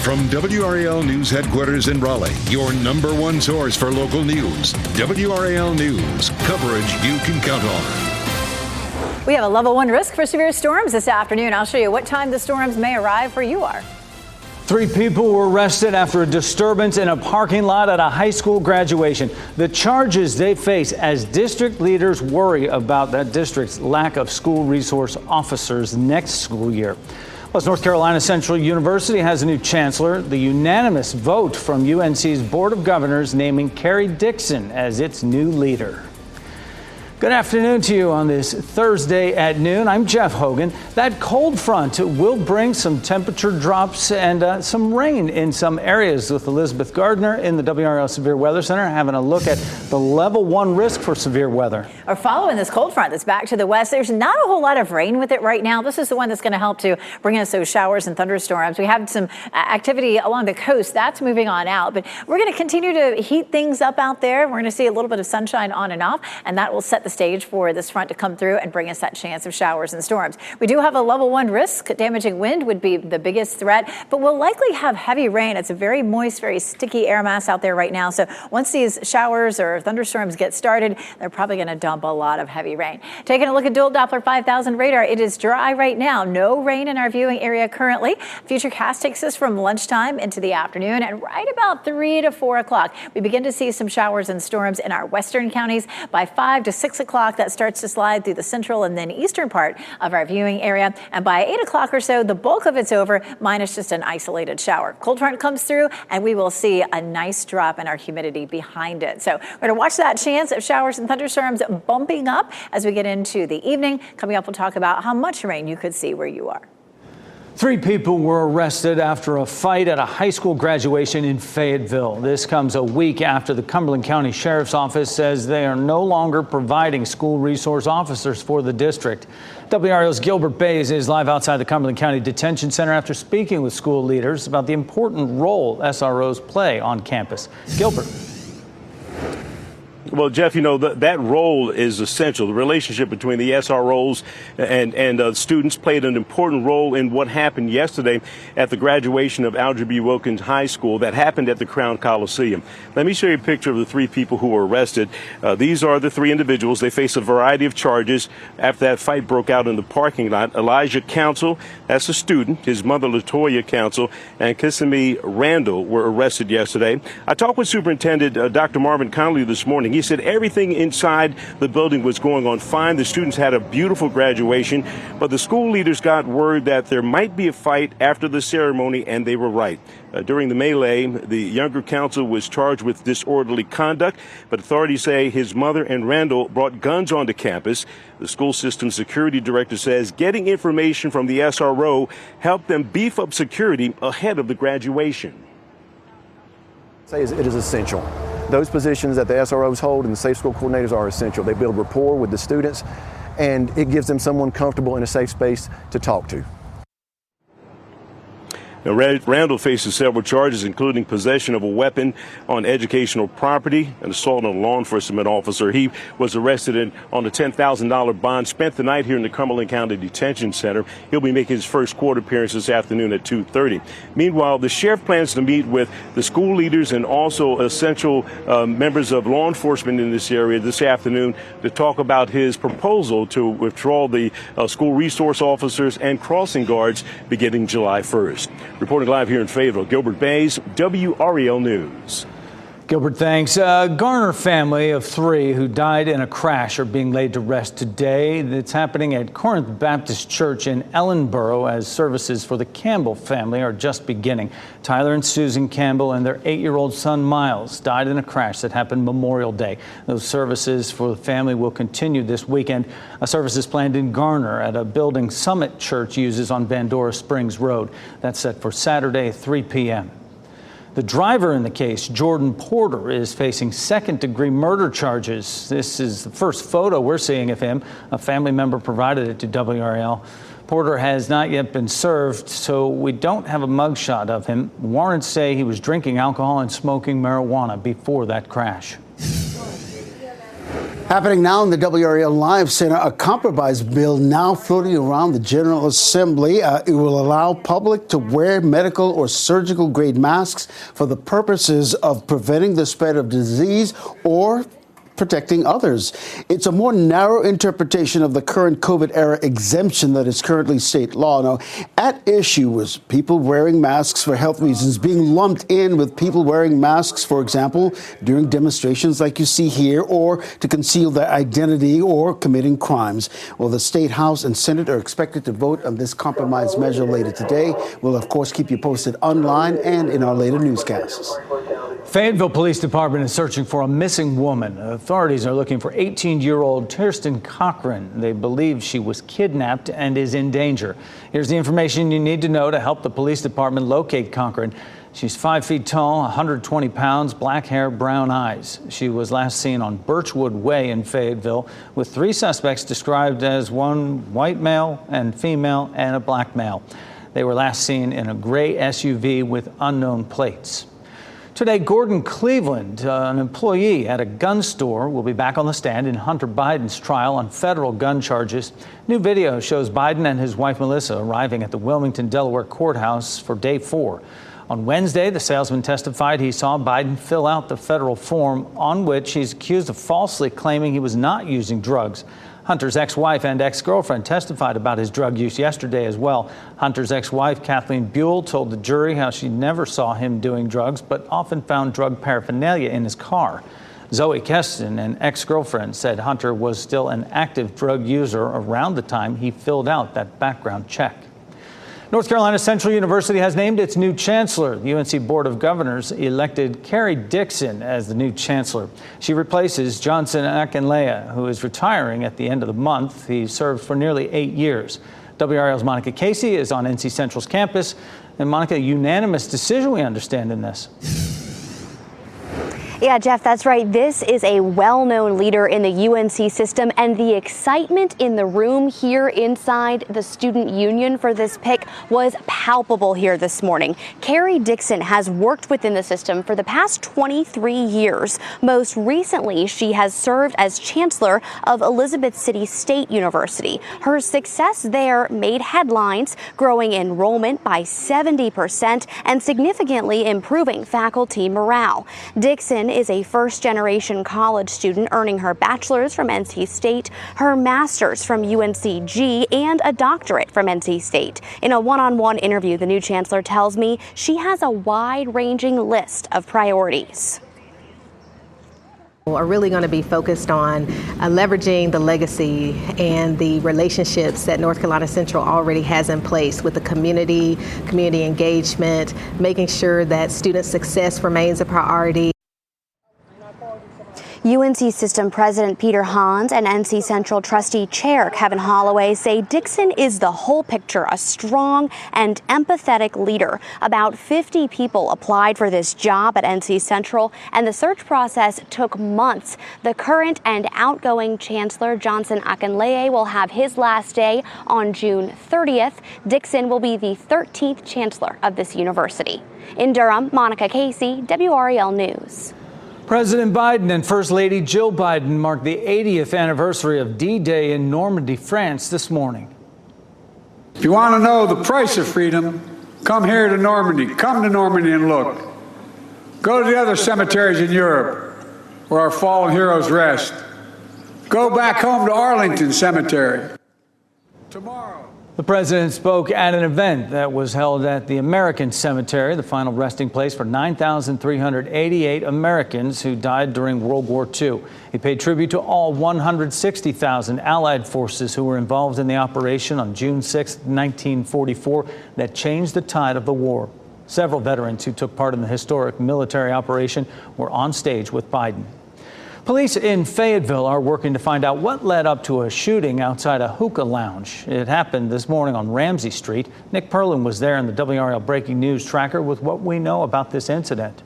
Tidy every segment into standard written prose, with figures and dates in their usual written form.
Live from WRAL News Headquarters in Raleigh, your number one source for local news. WRAL News, coverage you can count on. We have a level 1 risk for severe storms this afternoon. I'll show you what time the storms may arrive where you are. 3 people were arrested after a disturbance in a parking lot at a high school graduation. The charges they face as district leaders worry about that district's lack of school resource officers next school year. Plus, North Carolina Central University has a new chancellor. The unanimous vote from UNC's Board of Governors naming Carrie Dixon as its new leader. Good afternoon to you on this Thursday at noon. I'm Jeff Hogan. That cold front will bring some temperature drops and some rain in some areas, with Elizabeth Gardner in the WRAL Severe Weather Center having a look at the level 1 risk for severe weather. Or following this cold front that's back to the west, there's not a whole lot of rain with it right now. This is the one that's going to help to bring us those showers and thunderstorms. We have some activity along the coast that's moving on out, but we're going to continue to heat things up out there. We're going to see a little bit of sunshine on and off, and that will set the stage for this front to come through and bring us that chance of showers and storms. We do have a level 1 risk. Damaging wind would be the biggest threat, but we'll likely have heavy rain. It's a very moist, very sticky air mass out there right now. So once these showers or thunderstorms get started, they're probably going to dump a lot of heavy rain. Taking a look at dual Doppler 5000 radar, it is dry right now. No rain in our viewing area currently. Futurecast takes us from lunchtime into the afternoon, and right about 3 to 4 o'clock, we begin to see some showers and storms in our western counties. By 5 to 6 o'clock, that starts to slide through the central and then eastern part of our viewing area. And by 8 o'clock or so, the bulk of it's over, minus just an isolated shower. Cold front comes through, and we will see a nice drop in our humidity behind it. So we're going to watch that chance of showers and thunderstorms bumping up as we get into the evening. Coming up, we'll talk about how much rain you could see where you are. 3 people were arrested after a fight at a high school graduation in Fayetteville. This comes a week after the Cumberland County Sheriff's Office says they are no longer providing school resource officers for the district. WRAL's Gilbert Bays is live outside the Cumberland County Detention Center after speaking with school leaders about the important role SROs play on campus. Gilbert. Well, Jeff, you know, that role is essential. The relationship between the SROs and students played an important role in what happened yesterday at the graduation of Alger B. Wilkins High School that happened at the Crown Coliseum. Let me show you a picture of the 3 people who were arrested. These are the 3 individuals. They face a variety of charges after that fight broke out in the parking lot. Elijah Council, that's a student, his mother Latoya Council, and Kissimmee Randall were arrested yesterday. I talked with Superintendent Dr. Marvin Conley this morning. He said everything inside the building was going on fine. The students had a beautiful graduation, but the school leaders got word that there might be a fight after the ceremony, and they were right. During the melee, the younger counsel was charged with disorderly conduct, but authorities say his mother and Randall brought guns onto campus. The school system security director says getting information from the SRO helped them beef up security ahead of the graduation. It is essential. Those positions that the SROs hold and the safe school coordinators are essential. They build rapport with the students, and it gives them someone comfortable in a safe space to talk to. Now, Randall faces several charges, including possession of a weapon on educational property and assault on a law enforcement officer. He was arrested on a $10,000 bond, spent the night here in the Cumberland County Detention Center. He'll be making his first court appearance this afternoon at 2:30. Meanwhile, the sheriff plans to meet with the school leaders and also essential members of law enforcement in this area this afternoon to talk about his proposal to withdraw the school resource officers and crossing guards beginning July 1st. Reporting live here in Fayetteville, Gilbert Bays, WRAL News. Gilbert, thanks. Garner family of 3 who died in a crash are being laid to rest today. It's happening at Corinth Baptist Church in Ellenboro as services for the Campbell family are just beginning. Tyler and Susan Campbell and their 8-year-old son Miles died in a crash that happened Memorial Day. Those services for the family will continue this weekend. A service is planned in Garner at a building Summit Church uses on Vandora Springs Road. That's set for Saturday, 3 p.m. The driver in the case, Jordan Porter, is facing second-degree murder charges. This is the first photo we're seeing of him. A family member provided it to WRAL. Porter has not yet been served, so we don't have a mugshot of him. Warrants say he was drinking alcohol and smoking marijuana before that crash. Happening now in the WRAL Live Center, a compromise bill now floating around the General Assembly. It will allow public to wear medical or surgical grade masks for the purposes of preventing the spread of disease or protecting others. It's a more narrow interpretation of the current COVID era exemption that is currently state law. Now, at issue was people wearing masks for health reasons being lumped in with people wearing masks, for example, during demonstrations like you see here, or to conceal their identity or committing crimes. Well, the State House and Senate are expected to vote on this compromise measure later today. We'll, of course, keep you posted online and in our later newscasts. Fayetteville Police Department is searching for a missing woman. Authorities are looking for 18-year-old Kirsten Cochran. They believe she was kidnapped and is in danger. Here's the information you need to know to help the police department locate Cochran. She's 5 feet tall, 120 pounds, black hair, brown eyes. She was last seen on Birchwood Way in Fayetteville with 3 suspects described as one white male and female and a black male. They were last seen in a gray SUV with unknown plates. Today, Gordon Cleveland, an employee at a gun store, will be back on the stand in Hunter Biden's trial on federal gun charges. New video shows Biden and his wife Melissa arriving at the Wilmington, Delaware courthouse for day 4. On Wednesday, the salesman testified he saw Biden fill out the federal form on which he's accused of falsely claiming he was not using drugs. Hunter's ex-wife and ex-girlfriend testified about his drug use yesterday as well. Hunter's ex-wife, Kathleen Buell, told the jury how she never saw him doing drugs, but often found drug paraphernalia in his car. Zoe Keston, an ex-girlfriend, said Hunter was still an active drug user around the time he filled out that background check. North Carolina Central University has named its new chancellor. The UNC Board of Governors elected Carrie Dixon as the new chancellor. She replaces Johnson Akinleye, who is retiring at the end of the month. He served for nearly 8 years. WRAL's Monica Casey is on NC Central's campus. And Monica, unanimous decision, we understand, in this. Yeah, Jeff, that's right. This is a well-known leader in the UNC system, and the excitement in the room here inside the student union for this pick was palpable here this morning. Carrie Dixon has worked within the system for the past 23 years. Most recently, she has served as chancellor of Elizabeth City State University. Her success there made headlines, growing enrollment by 70% and significantly improving faculty morale. Dixon is a first-generation college student, earning her bachelor's from NC State, her master's from UNCG, and a doctorate from NC State. In a one-on-one interview, the new chancellor tells me she has a wide-ranging list of priorities. Are really going to be focused on leveraging the legacy and the relationships that North Carolina Central already has in place with the community engagement, making sure that student success remains a priority. UNC System President Peter Hans and NC Central Trustee Chair Kevin Holloway say Dixon is the whole picture, a strong and empathetic leader. About 50 people applied for this job at NC Central, and the search process took months. The current and outgoing Chancellor Johnson Akinleye will have his last day on June 30th. Dixon will be the 13th Chancellor of this university. In Durham, Monica Casey, WRAL News. President Biden and First Lady Jill Biden marked the 80th anniversary of D-Day in Normandy, France this morning. If you want to know the price of freedom, come here to Normandy. Come to Normandy and look. Go to the other cemeteries in Europe where our fallen heroes rest. Go back home to Arlington Cemetery. Tomorrow. The president spoke at an event that was held at the American Cemetery, the final resting place for 9,388 Americans who died during World War II. He paid tribute to all 160,000 Allied forces who were involved in the operation on June 6, 1944, that changed the tide of the war. Several veterans who took part in the historic military operation were on stage with Biden. Police in Fayetteville are working to find out what led up to a shooting outside a hookah lounge. It happened this morning on Ramsey Street. Nick Perlin was there in the WRAL Breaking News Tracker with what we know about this incident.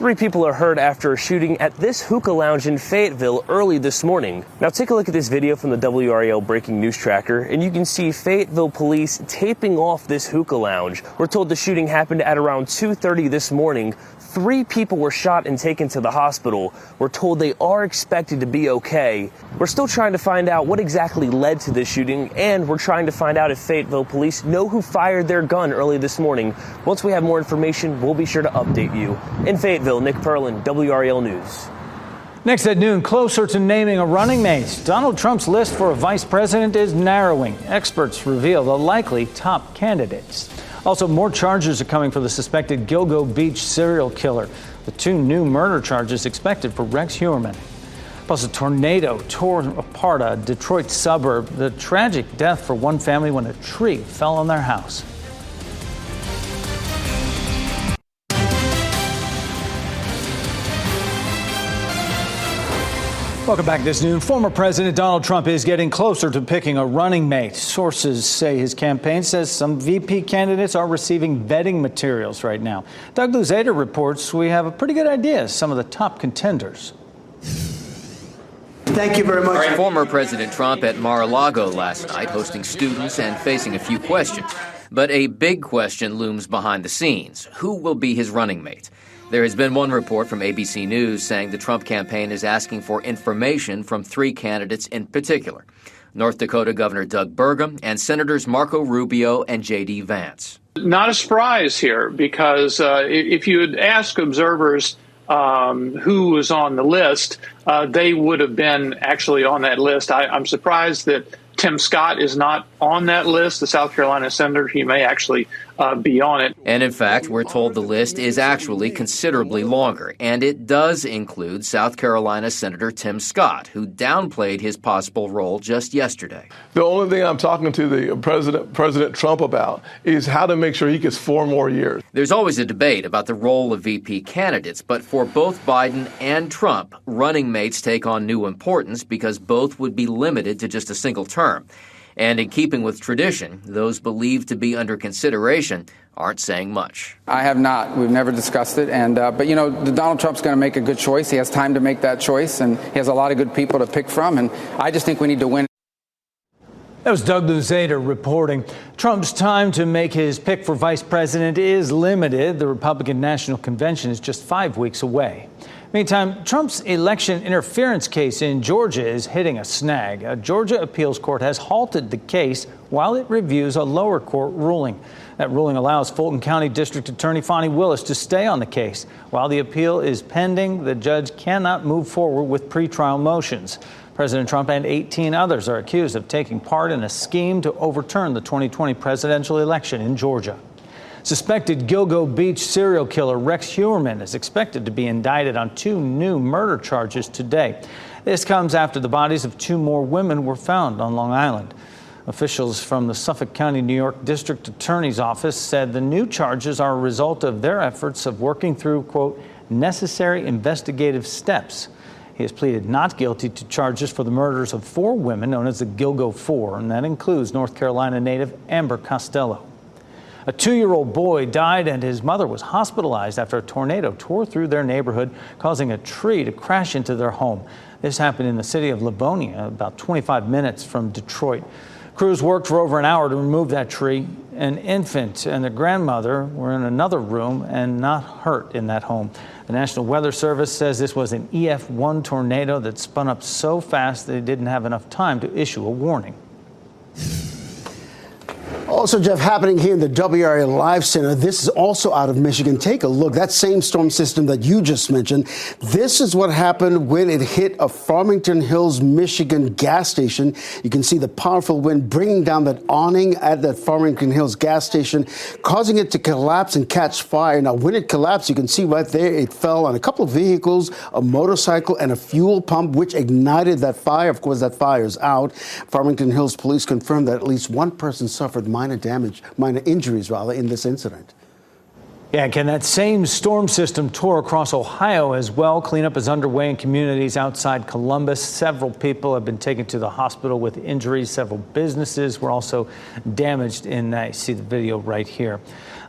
3 people are hurt after a shooting at this hookah lounge in Fayetteville early this morning. Now take a look at this video from the WRAL breaking news tracker, and you can see Fayetteville police taping off this hookah lounge. We're told the shooting happened at around 2:30 this morning. 3 people were shot and taken to the hospital. We're told they are expected to be okay. We're still trying to find out what exactly led to this shooting, and we're trying to find out if Fayetteville police know who fired their gun early this morning. Once we have more information, we'll be sure to update you. In Fayetteville, Nick Perlin, WRAL News. Next at noon, closer to naming a running mate. Donald Trump's list for a vice president is narrowing. Experts reveal the likely top candidates. Also, more charges are coming for the suspected Gilgo Beach serial killer. The 2 new murder charges expected for Rex Heuermann. Plus, a tornado tore apart a Detroit suburb. The tragic death for one family when a tree fell on their house. Welcome back this noon. Former President Donald Trump is getting closer to picking a running mate. Sources say his campaign says some VP candidates are receiving vetting materials right now. Doug Luzader reports we have a pretty good idea of some of the top contenders. Thank you very much. Former President Trump at Mar-a-Lago last night hosting students and facing a few questions. But a big question looms behind the scenes. Who will be his running mate? There has been one report from ABC News saying the Trump campaign is asking for information from 3 candidates in particular: North Dakota Governor Doug Burgum and Senators Marco Rubio and J.D. Vance. Not a surprise here, because if you had asked observers who was on the list, they would have been actually on that list. I'm surprised that Tim Scott is not on that list, the South Carolina senator. He may actually be on it. And in fact, we're told the list is actually considerably longer, and it does include South Carolina Senator Tim Scott, who downplayed his possible role just yesterday. The only thing I'm talking to the President Trump about is how to make sure he gets 4 more years. There's always a debate about the role of VP candidates, but for both Biden and Trump, running mates take on new importance because both would be limited to just a single term. And in keeping with tradition, those believed to be under consideration aren't saying much. I have not. We've never discussed it. But, you know, Donald Trump's going to make a good choice. He has time to make that choice, and he has a lot of good people to pick from. And I just think we need to win. That was Doug Luzader reporting. Trump's time to make his pick for vice president is limited. The Republican National Convention is just 5 weeks away. Meantime, Trump's election interference case in Georgia is hitting a snag. A Georgia appeals court has halted the case while it reviews a lower court ruling. That ruling allows Fulton County District Attorney Fonnie Willis to stay on the case. While the appeal is pending, the judge cannot move forward with pretrial motions. President Trump and 18 others are accused of taking part in a scheme to overturn the 2020 presidential election in Georgia. Suspected Gilgo Beach serial killer Rex Heuermann is expected to be indicted on 2 new murder charges today. This comes after the bodies of 2 more women were found on Long Island. Officials from the Suffolk County, New York District Attorney's Office said the new charges are a result of their efforts of working through, quote, necessary investigative steps. He has pleaded not guilty to charges for the murders of 4 women known as the Gilgo Four, and that includes North Carolina native Amber Costello. A 2-year-old boy died and his mother was hospitalized after a tornado tore through their neighborhood, causing a tree to crash into their home. This happened in the city of Livonia, about 25 minutes from Detroit. Crews worked for over an hour to remove that tree. An infant and their grandmother were in another room and not hurt in that home. The National Weather Service says this was an EF1 tornado that spun up so fast they didn't have enough time to issue a warning. Also, Jeff, happening here in the WRAL Live Center, this is also out of Michigan. Take a look. That same storm system that you just mentioned, this is what happened when it hit a Farmington Hills, Michigan gas station. You can see the powerful wind bringing down that awning at that Farmington Hills gas station, causing it to collapse and catch fire. Now, when it collapsed, you can see right there, it fell on a couple of vehicles, a motorcycle, and a fuel pump, which ignited that fire. Of course, that fire is out. Farmington Hills police confirmed that at least one person suffered minor injuries in this incident. Yeah, Ken, that same storm system tore across Ohio as well. Cleanup is underway in communities outside Columbus. Several people have been taken to the hospital with injuries. Several businesses were also damaged you see the video right here.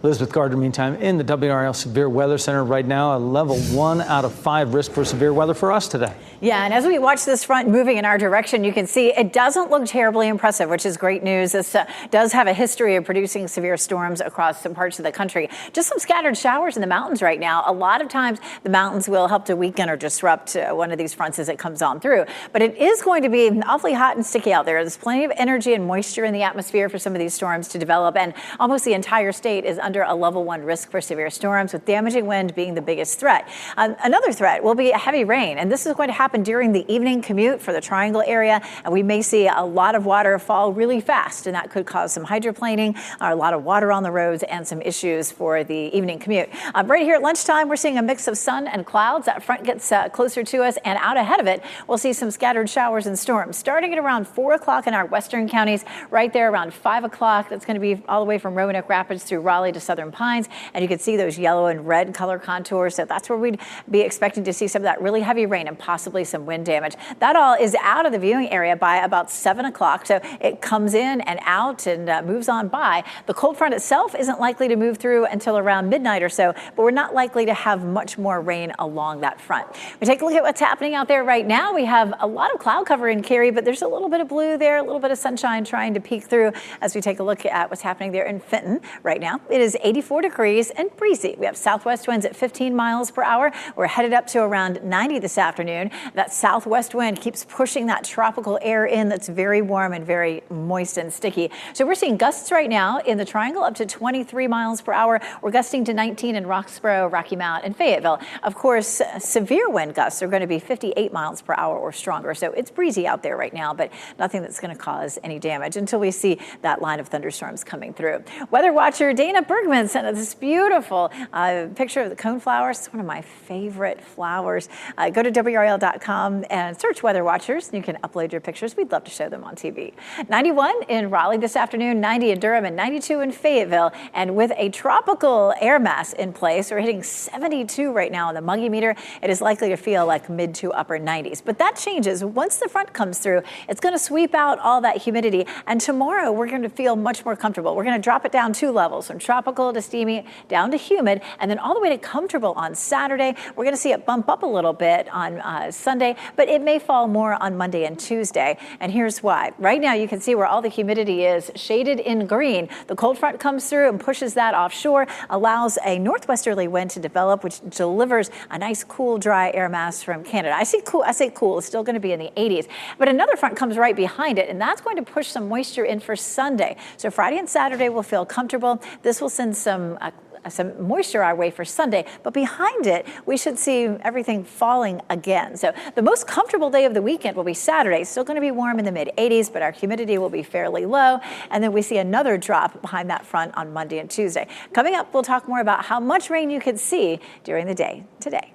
Elizabeth Gardner, meantime, in the WRAL Severe Weather Center right now, a level 1 out of 5 risk for severe weather for us today. Yeah, and as we watch this front moving in our direction, you can see it doesn't look terribly impressive, which is great news. This does have a history of producing severe storms across some parts of the country. Just some scattered showers in the mountains right now. A lot of times the mountains will help to weaken or disrupt one of these fronts as it comes on through. But it is going to be awfully hot and sticky out there. There's plenty of energy and moisture in the atmosphere for some of these storms to develop, and almost the entire state is under a level 1 risk for severe storms, with damaging wind being the biggest threat. Another threat will be heavy rain, and this is going to happen during the evening commute for the Triangle area, and we may see a lot of water fall really fast, and that could cause some hydroplaning, a lot of water on the roads, and some issues for the evening commute. Right here at lunchtime, we're seeing a mix of sun and clouds. That front gets closer to us, and out ahead of it, we'll see some scattered showers and storms starting at around 4 o'clock in our western counties, right there around 5 o'clock. That's going to be all the way from Roanoke Rapids through Raleigh to Southern Pines, and you can see those yellow and red color contours. So that's where we'd be expecting to see some of that really heavy rain and possibly some wind damage. That all is out of the viewing area by about 7 o'clock. So it comes in and out and moves on by. The cold front itself isn't likely to move through until around midnight or so, but we're not likely to have much more rain along that front. We take a look at what's happening out there right now. We have a lot of cloud cover in Cary, but there's a little bit of blue there, a little bit of sunshine trying to peek through as we take a look at what's happening there in Fenton right now. It is 84 degrees and breezy. We have southwest winds at 15 miles per hour. We're headed up to around 90 this afternoon. That southwest wind keeps pushing that tropical air in that's very warm and very moist and sticky. So we're seeing gusts right now in the Triangle up to 23 miles per hour. We're gusting to 19 in Roxborough, Rocky Mount, and Fayetteville. Of course, severe wind gusts are going to be 58 miles per hour or stronger. So it's breezy out there right now, but nothing that's going to cause any damage until we see that line of thunderstorms coming through. Weather watcher Dana Bergman sent us this beautiful picture of the coneflowers. It's one of my favorite flowers. Go to WRAL.com and search Weather Watchers. You can upload your pictures. We'd love to show them on TV. 91 in Raleigh this afternoon, 90 in Durham, and 92 in Fayetteville. And with a tropical air mass in place, we're hitting 72 right now on the Muggy meter. It is likely to feel like mid to upper 90s. But that changes. Once the front comes through, it's going to sweep out all that humidity. And tomorrow, we're going to feel much more comfortable. We're going to drop it down 2 levels, from tropical to steamy down to humid, and then all the way to comfortable on Saturday. We're going to see it bump up a little bit on Sunday, but it may fall more on Monday and Tuesday. And here's why. Right now, you can see where all the humidity is shaded in green. The cold front comes through and pushes that offshore, allows a northwesterly wind to develop, which delivers a nice, cool, dry air mass from Canada. I say cool, it's still going to be in the 80s. But another front comes right behind it, and that's going to push some moisture in for Sunday. So Friday and Saturday will feel comfortable. This will send some moisture our way for Sunday, but behind it, we should see everything falling again. So the most comfortable day of the weekend will be Saturday. Still going to be warm in the mid 80s, but our humidity will be fairly low. And then we see another drop behind that front on Monday and Tuesday. Coming up, we'll talk more about how much rain you could see during the day today.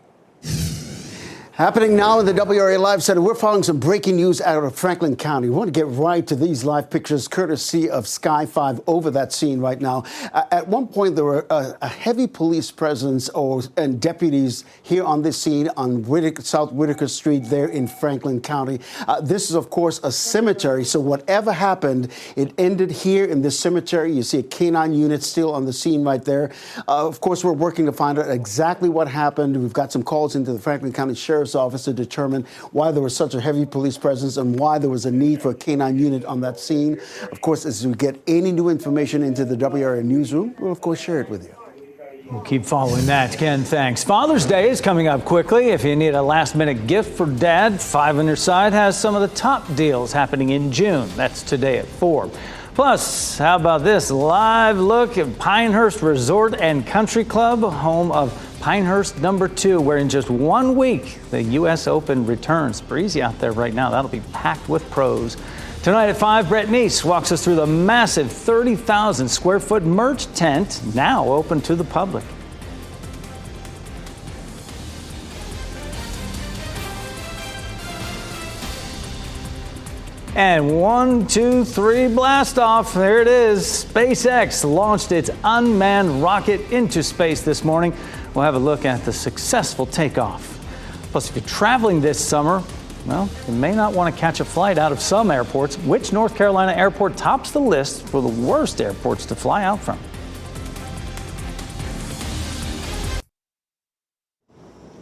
Happening now in the WRAL Live Center, we're following some breaking news out of Franklin County. We want to get right to these live pictures, courtesy of Sky 5 over that scene right now. At one point, there were a heavy police presence and deputies here on this scene on South Whitaker Street there in Franklin County. This is, of course, a cemetery, so whatever happened, it ended here in this cemetery. You see a canine unit still on the scene right there. Of course, we're working to find out exactly what happened. We've got some calls into the Franklin County Sheriff's Office to determine why there was such a heavy police presence and why there was a need for a canine unit on that scene. Of course, as we get any new information into the WRAL newsroom, we'll of course share it with you. We'll keep following that. Ken, thanks. Father's Day is coming up quickly. If you need a last-minute gift for Dad, 5 on Your Side has some of the top deals happening in June. That's today at 4. Plus, how about this live look at Pinehurst Resort and Country Club, home of Pinehurst #2, where in just 1 week, the U.S. Open returns. Breezy out there right now. That'll be packed with pros. Tonight at 5, Brett Neese walks us through the massive 30,000 square foot merch tent, now open to the public. And 1, 2, 3, blast off. There it is. SpaceX launched its unmanned rocket into space this morning. We'll have a look at the successful takeoff. Plus, if you're traveling this summer, well, you may not want to catch a flight out of some airports. Which North Carolina airport tops the list for the worst airports to fly out from?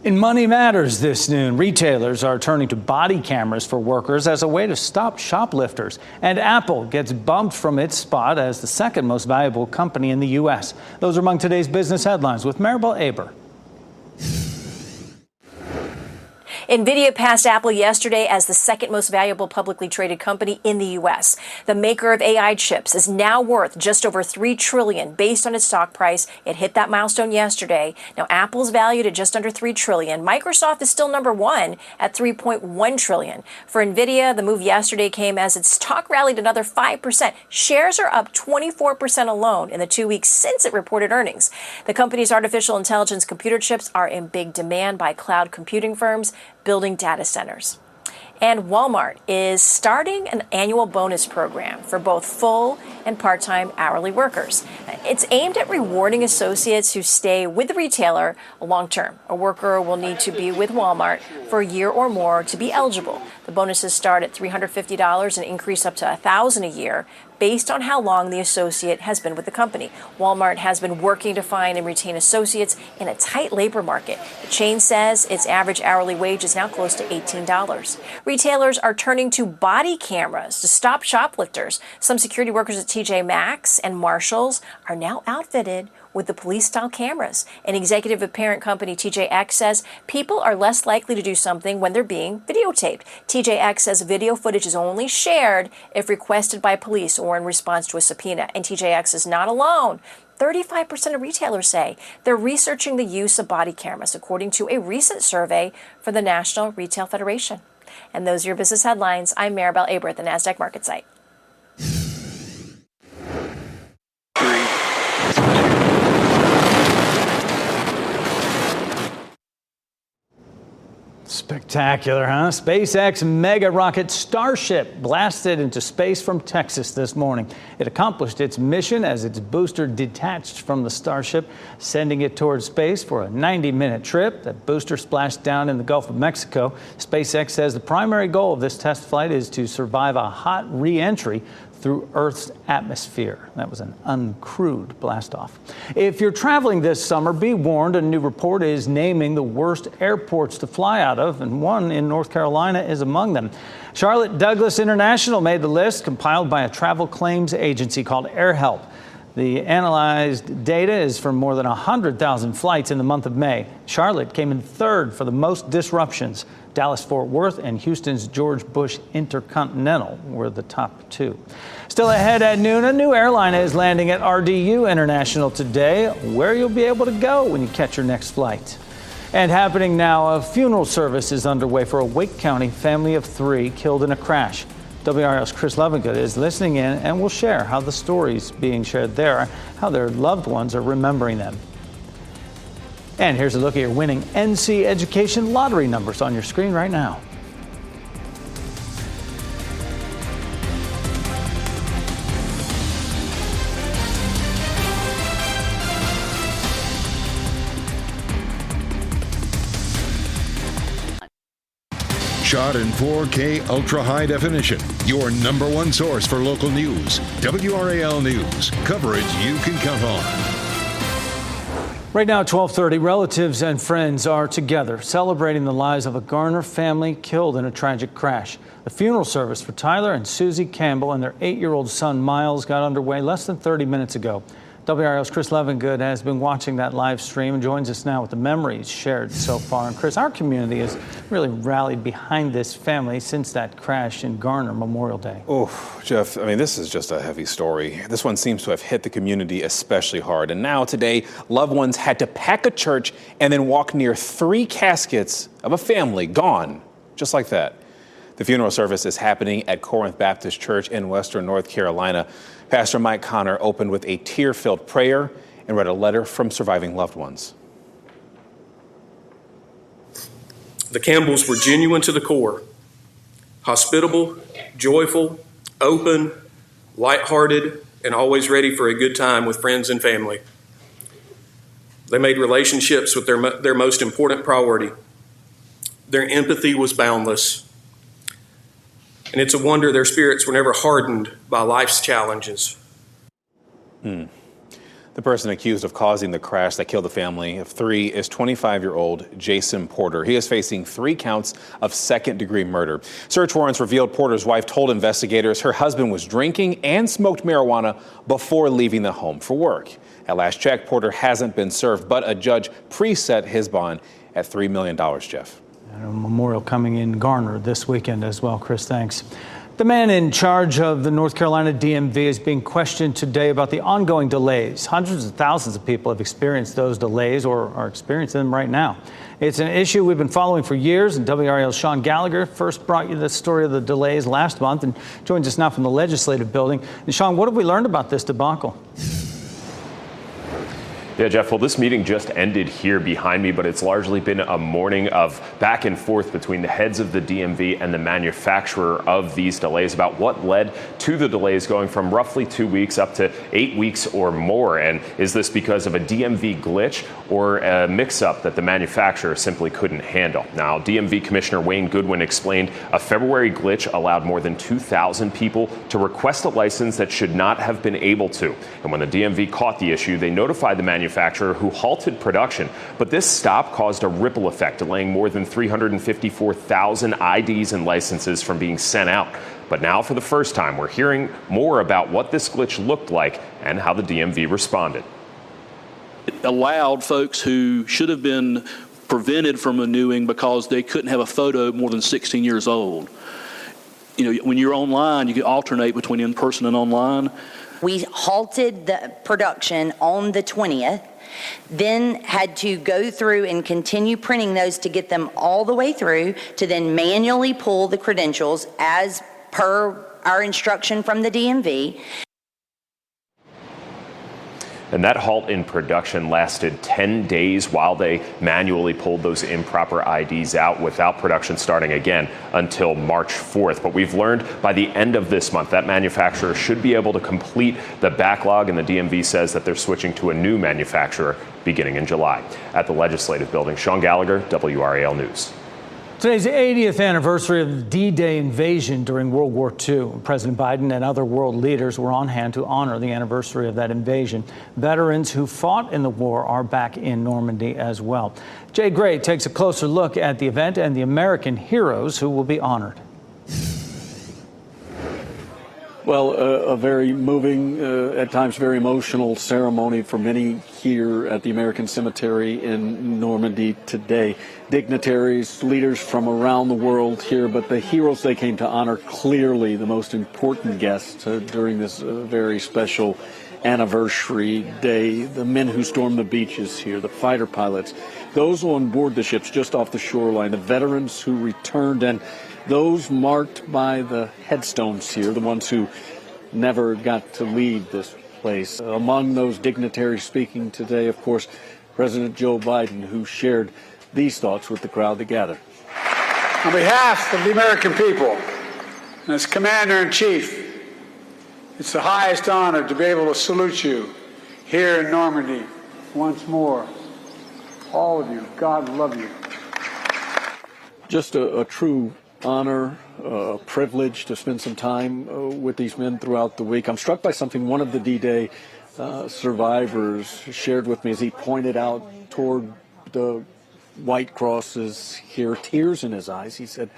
In Money Matters this noon, retailers are turning to body cameras for workers as a way to stop shoplifters. And Apple gets bumped from its spot as the second most valuable company in the U.S. Those are among today's business headlines with Maribel Aber. NVIDIA passed Apple yesterday as the second most valuable publicly traded company in the U.S. The maker of AI chips is now worth just over $3 trillion based on its stock price. It hit that milestone yesterday. Now, Apple's valued at just under $3 trillion. Microsoft is still number one at $3.1 trillion. For NVIDIA, the move yesterday came as its stock rallied another 5%. Shares are up 24% alone in the 2 weeks since it reported earnings. The company's artificial intelligence computer chips are in big demand by cloud computing firms building data centers. And Walmart is starting an annual bonus program for both full and part-time hourly workers. It's aimed at rewarding associates who stay with the retailer long-term. A worker will need to be with Walmart for a year or more to be eligible. The bonuses start at $350 and increase up to $1,000 a year based on how long the associate has been with the company. Walmart has been working to find and retain associates in a tight labor market. The chain says its average hourly wage is now close to $18. Retailers are turning to body cameras to stop shoplifters. Some security workers at TJ Maxx and Marshalls are now outfitted with the police-style cameras. An executive of parent company TJX says people are less likely to do something when they're being videotaped. TJX says video footage is only shared if requested by police or in response to a subpoena. And TJX is not alone. 35% of retailers say they're researching the use of body cameras, according to a recent survey for the National Retail Federation. And those are your business headlines. I'm Maribel Aber at the NASDAQ Market Site. Spectacular, huh? SpaceX mega rocket Starship blasted into space from Texas this morning. It accomplished its mission as its booster detached from the Starship, sending it towards space for a 90-minute trip. That booster splashed down in the Gulf of Mexico. SpaceX says the primary goal of this test flight is to survive a hot re-entry through Earth's atmosphere. That was an uncrewed blastoff. If you're traveling this summer, be warned, a new report is naming the worst airports to fly out of, and one in North Carolina is among them. Charlotte Douglas International made the list, compiled by a travel claims agency called AirHelp. The analyzed data is from more than 100,000 flights in the month of May. Charlotte came in third for the most disruptions. Dallas-Fort Worth and Houston's George Bush Intercontinental were the top two. Still ahead at noon, a new airline is landing at RDU International today, where you'll be able to go when you catch your next flight. And happening now, a funeral service is underway for a Wake County family of 3 killed in a crash. WRAL's Chris Levengood is listening in and will share how the stories being shared there, how their loved ones are remembering them. And here's a look at your winning NC Education lottery numbers on your screen right now. Shot in 4K ultra high definition. Your number one source for local news. WRAL News. Coverage you can count on. Right now at 12:30, relatives and friends are together celebrating the lives of a Garner family killed in a tragic crash. The funeral service for Tyler and Susie Campbell and their 8-year-old son Miles got underway less than 30 minutes ago. WRAL's Chris Levengood has been watching that live stream and joins us now with the memories shared so far. And Chris, our community has really rallied behind this family since that crash in Garner Memorial Day. Oh, Jeff, I mean, this is just a heavy story. This one seems to have hit the community especially hard. And now today, loved ones had to pack a church and then walk near 3 caskets of a family gone, just like that. The funeral service is happening at Corinth Baptist Church in Western North Carolina. Pastor Mike Connor opened with a tear-filled prayer and read a letter from surviving loved ones. The Campbells were genuine to the core, hospitable, joyful, open, lighthearted, and always ready for a good time with friends and family. They made relationships with their most important priority. Their empathy was boundless. And it's a wonder their spirits were never hardened by life's challenges. The person accused of causing the crash that killed the family of three is 25-year-old Jason Porter. He is facing 3 counts of second-degree murder. Search warrants revealed Porter's wife told investigators her husband was drinking and smoked marijuana before leaving the home for work. At last check, Porter hasn't been served, but a judge preset his bond at $3 million, Jeff. And a memorial coming in Garner this weekend as well. Chris, thanks. The man in charge of the North Carolina DMV is being questioned today about the ongoing delays. Hundreds of thousands of people have experienced those delays or are experiencing them right now. It's an issue we've been following for years, and WRAL's Sean Gallagher first brought you the story of the delays last month and joins us now from the legislative building. And Sean, what have we learned about this debacle? Yeah, Jeff, well, this meeting just ended here behind me, but it's largely been a morning of back and forth between the heads of the DMV and the manufacturer of these delays about what led to the delays going from roughly 2 weeks up to 8 weeks or more. And is this because of a DMV glitch or a mix-up that the manufacturer simply couldn't handle? Now, DMV Commissioner Wayne Goodwin explained a February glitch allowed more than 2,000 people to request a license that should not have been able to. And when the DMV caught the issue, they notified the manufacturer who halted production. But this stop caused a ripple effect, delaying more than 354,000 IDs and licenses from being sent out. But now, for the first time, we're hearing more about what this glitch looked like and how the DMV responded. It allowed folks who should have been prevented from renewing because they couldn't have a photo more than 16 years old. You know, when you're online, you can alternate between in-person and online. We halted the production on the 20th, then had to go through and continue printing those to get them all the way through, to then manually pull the credentials as per our instruction from the DMV. And that halt in production lasted 10 days while they manually pulled those improper IDs out without production starting again until March 4th. But we've learned by the end of this month that manufacturer should be able to complete the backlog, and the DMV says that they're switching to a new manufacturer beginning in July. At the Legislative Building, Sean Gallagher, WRAL News. Today's the 80th anniversary of the D-Day invasion during World War II. President Biden and other world leaders were on hand to honor the anniversary of that invasion. Veterans who fought in the war are back in Normandy as well. Jay Gray takes a closer look at the event and the American heroes who will be honored. Well, a very moving, at times very emotional ceremony for many here at the American Cemetery in Normandy today. Dignitaries, leaders from around the world here, but the heroes they came to honor, clearly the most important guests during this very special anniversary day. The men who stormed the beaches here, the fighter pilots, those on board the ships just off the shoreline, the veterans who returned, and those marked by the headstones here, the ones who never got to leave this place. Among those dignitaries speaking today, of course, President Joe Biden, who shared these thoughts with the crowd that gathered. On behalf of the American people, and as Commander-in-Chief, it's the highest honor to be able to salute you here in Normandy once more. All of you, God love you. Just a true honor, a privilege to spend some time with these men throughout the week. I'm struck by something one of the D-Day survivors shared with me as he pointed out toward the white crosses here, tears in his eyes. He said,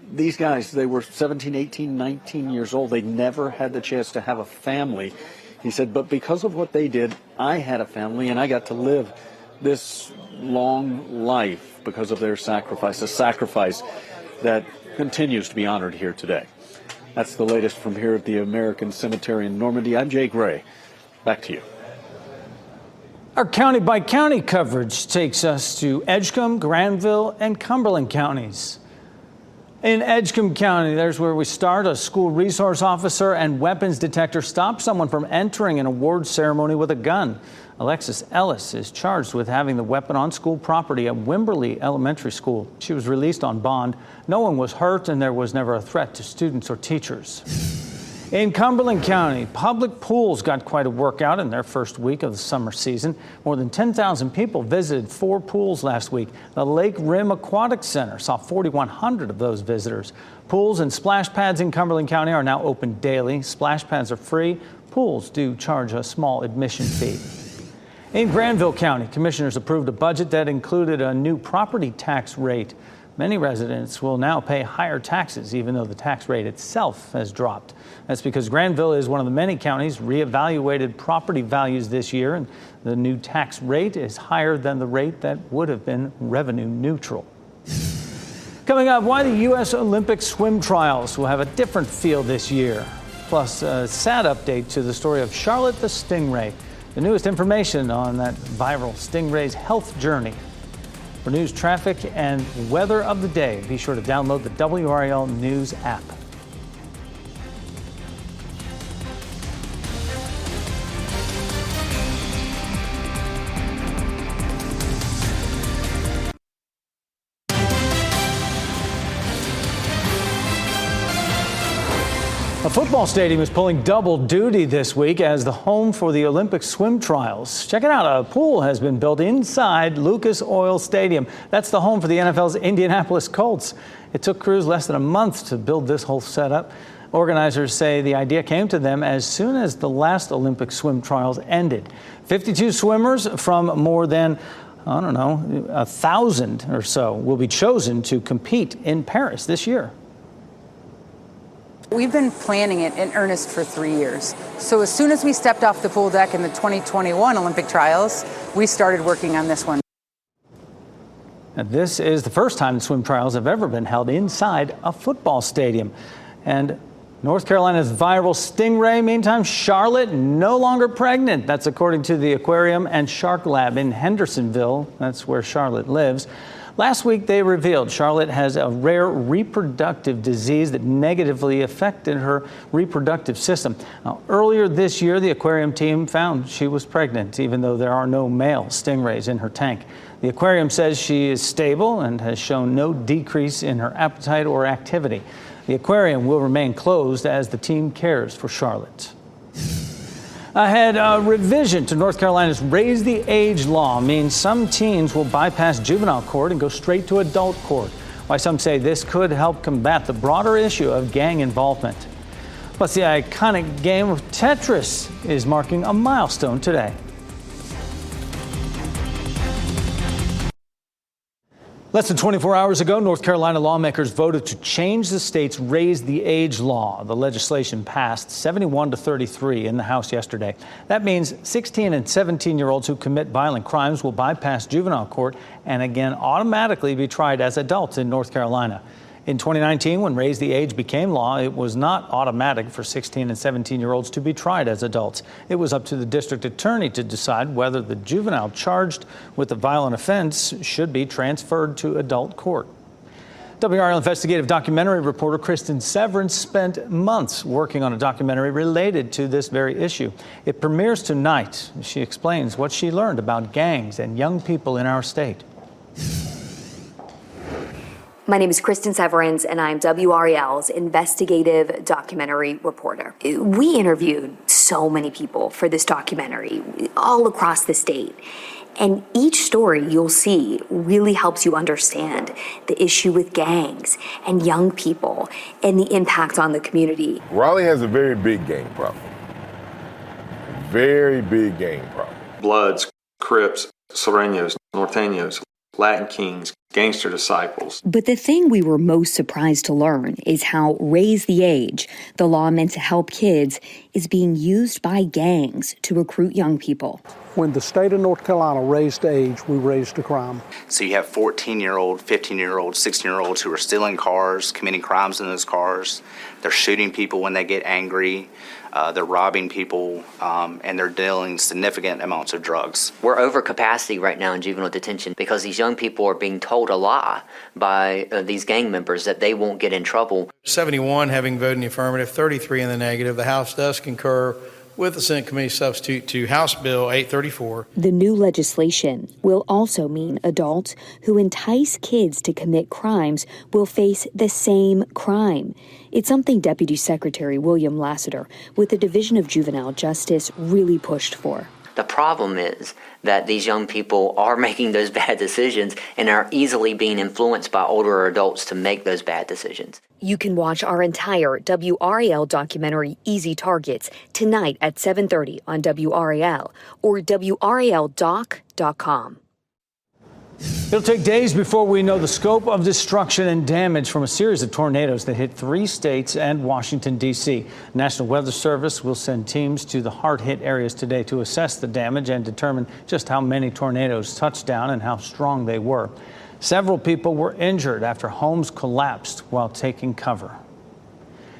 these guys, they were 17, 18, 19 years old. They never had the chance to have a family. He said, but because of what they did, I had a family and I got to live this long life because of their sacrifice, a sacrifice that continues to be honored here today. That's the latest from here at the American Cemetery in Normandy. I'm Jay Gray. Back to you. Our county-by-county coverage takes us to Edgecombe, Granville, and Cumberland counties. In Edgecombe County, there's where we start. A school resource officer and weapons detector stopped someone from entering an award ceremony with a gun. Alexis Ellis is charged with having the weapon on school property at Wimberley Elementary School. She was released on bond. No one was hurt, and there was never a threat to students or teachers. In Cumberland County, public pools got quite a workout in their first week of the summer season. More than 10,000 people visited 4 pools last week. The Lake Rim Aquatic Center saw 4,100 of those visitors. Pools and splash pads in Cumberland County are now open daily. Splash pads are free. Pools do charge a small admission fee. In Granville County, commissioners approved a budget that included a new property tax rate. Many residents will now pay higher taxes, even though the tax rate itself has dropped. That's because Granville is one of the many counties reevaluated property values this year, and the new tax rate is higher than the rate that would have been revenue neutral. Coming up, why the U.S. Olympic swim trials will have a different feel this year. Plus, a sad update to the story of Charlotte the Stingray. The newest information on that viral stingray's health journey. For news, traffic, and weather of the day, be sure to download the WRAL News app. A football stadium is pulling double duty this week as the home for the Olympic swim trials. Check it out. A pool has been built inside Lucas Oil Stadium. That's the home for the NFL's Indianapolis Colts. It took crews less than a month to build this whole setup. Organizers say the idea came to them as soon as the last Olympic swim trials ended. 52 swimmers from more than 1,000 or so will be chosen to compete in Paris this year. We've been planning it in earnest for 3 years. So as soon as we stepped off the pool deck in the 2021 Olympic trials, we started working on this one. Now, this is the first time the swim trials have ever been held inside a football stadium. And North Carolina's viral stingray, meantime, Charlotte no longer pregnant. That's according to the Aquarium and Shark Lab in Hendersonville. That's where Charlotte lives. Last week, they revealed Charlotte has a rare reproductive disease that negatively affected her reproductive system. Now, earlier this year, the aquarium team found she was pregnant, even though there are no male stingrays in her tank. The aquarium says she is stable and has shown no decrease in her appetite or activity. The aquarium will remain closed as the team cares for Charlotte. Ahead, a revision to North Carolina's Raise the Age law means some teens will bypass juvenile court and go straight to adult court. Why some say this could help combat the broader issue of gang involvement. Plus, the iconic game of Tetris is marking a milestone today. Less than 24 hours ago, North Carolina lawmakers voted to change the state's Raise the Age law. The legislation passed 71-33 in the House yesterday. That means 16 and 17-year-olds who commit violent crimes will bypass juvenile court and again automatically be tried as adults in North Carolina. In 2019, when Raise the Age became law, it was not automatic for 16 and 17-year-olds to be tried as adults. It was up to the district attorney to decide whether the juvenile charged with a violent offense should be transferred to adult court. WRAL investigative documentary reporter Kristen Severance spent months working on a documentary related to this very issue. It premieres tonight. She explains what she learned about gangs and young people in our state. My name is Kristen Severance, and I'm WRAL's investigative documentary reporter. We interviewed so many people for this documentary, all across the state. And each story you'll see really helps you understand the issue with gangs and young people and the impact on the community. Raleigh has a very big gang problem. Very big gang problem. Bloods, Crips, Sureños, Norteños, Latin Kings, Gangster Disciples. But the thing we were most surprised to learn is how Raise the Age, the law meant to help kids, is being used by gangs to recruit young people. When the state of North Carolina raised age, we raised a crime. So you have 14-year-old, 15-year-old, 16-year-olds who are stealing cars, committing crimes in those cars. They're shooting people when they get angry. They're robbing people, and they're dealing significant amounts of drugs. We're over capacity right now in juvenile detention because these young people are being told a lie by these gang members that they won't get in trouble. 71 having voted in the affirmative, 33 in the negative. The House does concur with the Senate committee substitute to House Bill 834. The new legislation will also mean adults who entice kids to commit crimes will face the same crime. It's something Deputy Secretary William Lassiter with the Division of Juvenile Justice really pushed for. The problem is that these young people are making those bad decisions and are easily being influenced by older adults to make those bad decisions. You can watch our entire WRAL documentary, Easy Targets, tonight at 7:30 on WRAL or WRALdoc.com. It'll take days before we know the scope of destruction and damage from a series of tornadoes that hit 3 states and Washington, D.C. National Weather Service will send teams to the hard-hit areas today to assess the damage and determine just how many tornadoes touched down and how strong they were. Several people were injured after homes collapsed while taking cover.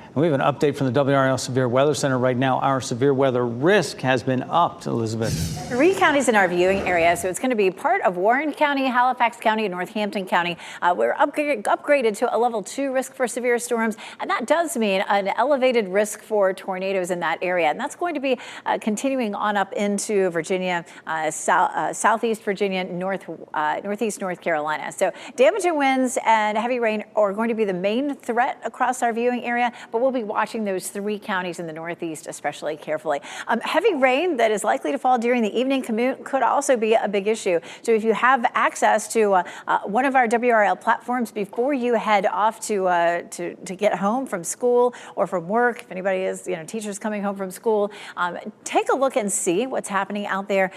And we have an update from the WRAL Severe Weather Center right now. Our severe weather risk has been upped, Elizabeth. 3 counties in our viewing area, so it's going to be part of Warren County, Halifax County, and Northampton County. We're upgraded to a level 2 risk for severe storms, and that does mean an elevated risk for tornadoes in that area. And that's going to be continuing on up into Virginia, southeast Virginia, northeast North Carolina. So damaging winds and heavy rain are going to be the main threat across our viewing area, but we'll be watching those 3 counties in the Northeast especially carefully. Heavy rain that is likely to fall during the evening commute could also be a big issue. So if you have access to one of our WRAL platforms before you head off to get home from school or from work, if anybody is, teachers coming home from school, take a look and see what's happening out there.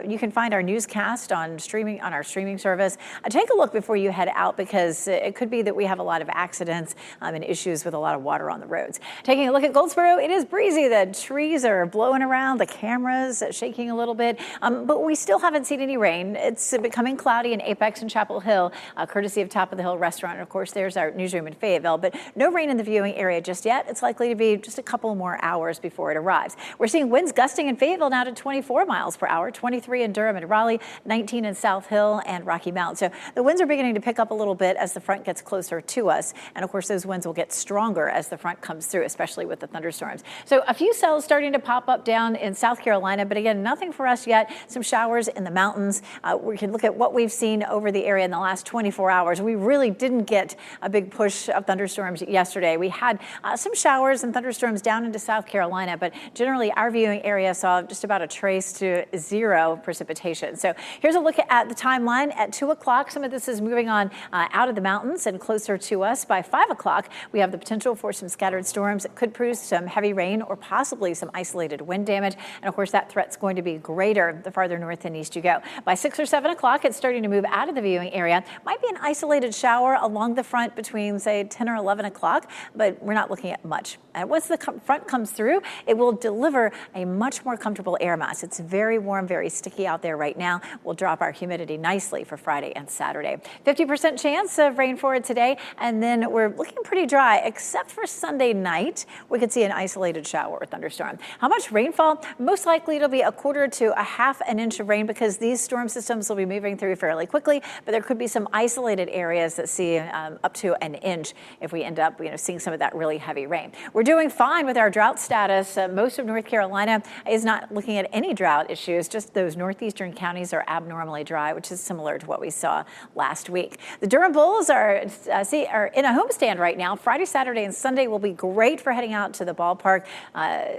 You can find our newscast on our streaming service. Take a look before you head out because it could be that we have a lot of accidents and issues with a lot of water on the roads. Taking a look at Goldsboro, it is breezy. The trees are blowing around, the cameras shaking a little bit, but we still haven't seen any rain. It's becoming cloudy in Apex and Chapel Hill, courtesy of Top of the Hill Restaurant. And of course, there's our newsroom in Fayetteville, but no rain in the viewing area just yet. It's likely to be just a couple more hours before it arrives. We're seeing winds gusting in Fayetteville now to 24 miles per hour, 23 in Durham and Raleigh, 19 in South Hill and Rocky Mount. So the winds are beginning to pick up a little bit as the front gets closer to us. And of course, those winds will get stronger as the front comes through, especially with the thunderstorms. So a few cells starting to pop up down in South Carolina, but again, nothing for us yet. Some showers in the mountains. We can look at what we've seen over the area in the last 24 hours. We really didn't get a big push of thunderstorms yesterday. We had some showers and thunderstorms down into South Carolina, but generally our viewing area saw just about a trace to 0 precipitation. So here's a look at the timeline. At 2 o'clock, some of this is moving on out of the mountains and closer to us. By 5 o'clock, we have the potential for some scattered storms that could produce some heavy rain or possibly some isolated wind damage. And of course, that threat's going to be greater the farther north and east you go. By 6 or 7 o'clock, it's starting to move out of the viewing area. Might be an isolated shower along the front between, say, 10 or 11 o'clock, but we're not looking at much. And once the front comes through, it will deliver a much more comfortable air mass. It's very warm, very sticky out there right now. We'll drop our humidity nicely for Friday and Saturday. 50% chance of rain for it today, and then we're looking pretty dry, except for Sunday night. We could see an isolated shower or thunderstorm. How much rainfall? Most likely it'll be a quarter to a half an inch of rain because these storm systems will be moving through fairly quickly, but there could be some isolated areas that see up to an inch if we end up seeing some of that really heavy rain. We're doing fine with our drought status. Most of North Carolina is not looking at any drought issues, just those northeastern counties are abnormally dry, which is similar to what we saw last week. The Durham Bulls are in a homestand right now. Friday, Saturday, and Sunday will be great for heading out to the ballpark.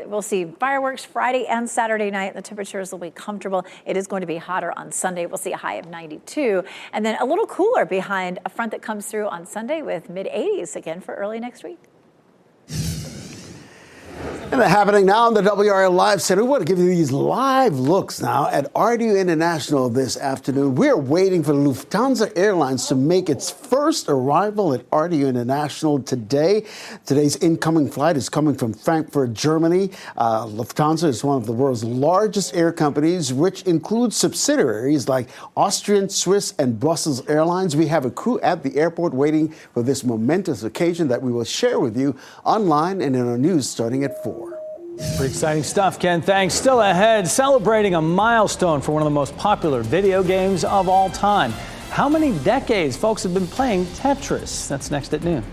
We'll see fireworks Friday and Saturday night. The temperatures will be comfortable. It is going to be hotter on Sunday. We'll see a high of 92, and then a little cooler behind a front that comes through on Sunday with mid-80s again for early next week. And happening now in the WRAL Live Center. We want to give you these live looks now at RDU International this afternoon. We're waiting for Lufthansa Airlines to make its first arrival at RDU International today. Today's incoming flight is coming from Frankfurt, Germany. Lufthansa is one of the world's largest air companies, which includes subsidiaries like Austrian, Swiss, and Brussels Airlines. We have a crew at the airport waiting for this momentous occasion that we will share with you online and in our news starting at 4. Pretty exciting stuff, Ken. Thanks. Still ahead, celebrating a milestone for one of the most popular video games of all time. How many decades folks have been playing Tetris? That's next at noon.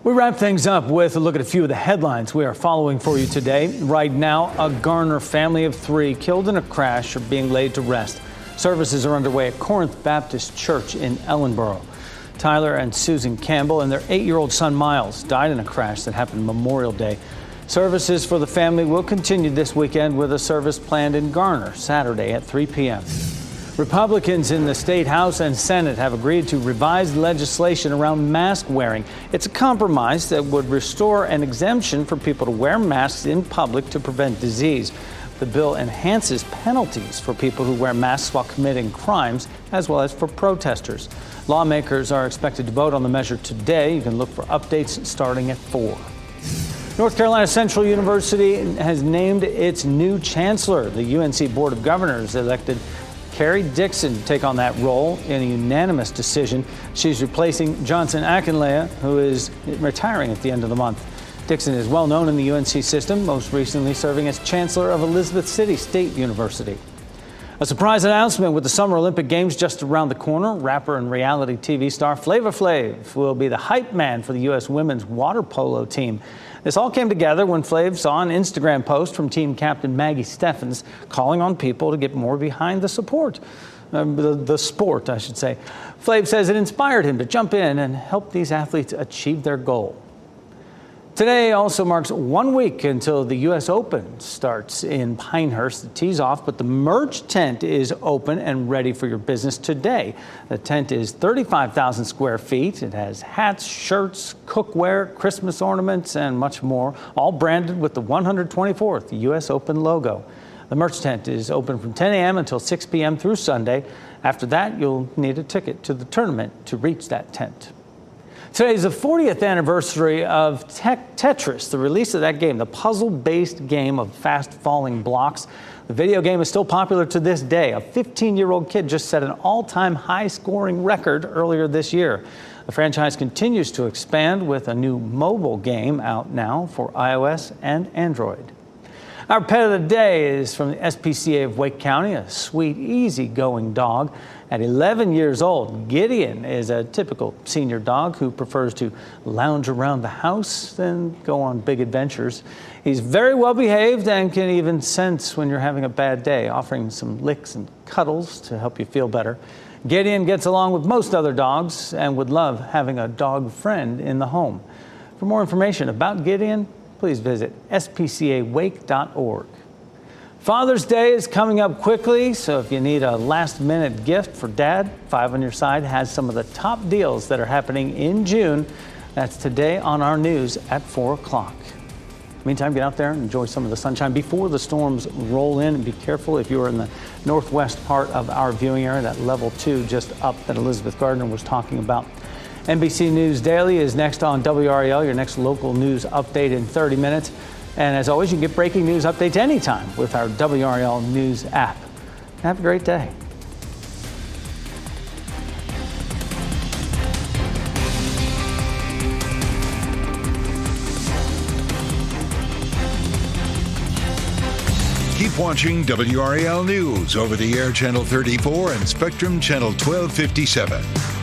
We wrap things up with a look at a few of the headlines we are following for you today. Right now, a Garner family of 3 killed in a crash are being laid to rest. Services are underway at Corinth Baptist Church in Ellenboro. Tyler and Susan Campbell and their 8-year-old son Miles died in a crash that happened Memorial Day. Services for the family will continue this weekend with a service planned in Garner Saturday at 3 p.m. Republicans in the State House and Senate have agreed to revise legislation around mask wearing. It's a compromise that would restore an exemption for people to wear masks in public to prevent disease. The bill enhances penalties for people who wear masks while committing crimes, as well as for protesters. Lawmakers are expected to vote on the measure today. You can look for updates starting at 4. North Carolina Central University has named its new chancellor. The UNC Board of Governors elected Carrie Dixon to take on that role in a unanimous decision. She's replacing Johnson Akinlea, who is retiring at the end of the month. Dixon is well known in the UNC system, most recently serving as chancellor of Elizabeth City State University. A surprise announcement with the Summer Olympic Games just around the corner. Rapper and reality TV star Flavor Flav will be the hype man for the U.S. women's water polo team. This all came together when Flav saw an Instagram post from team captain Maggie Steffens calling on people to get more behind the sport, I should say. Flav says it inspired him to jump in and help these athletes achieve their goal. Today also marks 1 week until the U.S. Open starts in Pinehurst. The tee's off, but the merch tent is open and ready for your business today. The tent is 35,000 square feet. It has hats, shirts, cookware, Christmas ornaments, and much more, all branded with the 124th U.S. Open logo. The merch tent is open from 10 a.m. until 6 p.m. through Sunday. After that, you'll need a ticket to the tournament to reach that tent. Today is the 40th anniversary of Tetris, the release of that game, the puzzle-based game of fast-falling blocks. The video game is still popular to this day. A 15-year-old kid just set an all-time high-scoring record earlier this year. The franchise continues to expand with a new mobile game out now for iOS and Android. Our pet of the day is from the SPCA of Wake County, a sweet, easygoing dog. At 11 years old, Gideon is a typical senior dog who prefers to lounge around the house than go on big adventures. He's very well behaved and can even sense when you're having a bad day, offering some licks and cuddles to help you feel better. Gideon gets along with most other dogs and would love having a dog friend in the home. For more information about Gideon, please visit spcawake.org. Father's Day is coming up quickly, so if you need a last-minute gift for Dad, 5 on Your Side has some of the top deals that are happening in June. That's today on our news at 4 o'clock. Meantime, get out there and enjoy some of the sunshine before the storms roll in. And be careful if you are in the northwest part of our viewing area, that level 2 just up that Elizabeth Gardner was talking about. NBC News Daily is next on WRAL, your next local news update in 30 minutes. And as always, you can get breaking news updates anytime with our WRAL News app. Have a great day. Keep watching WRAL News over the air Channel 34 and Spectrum Channel 1257.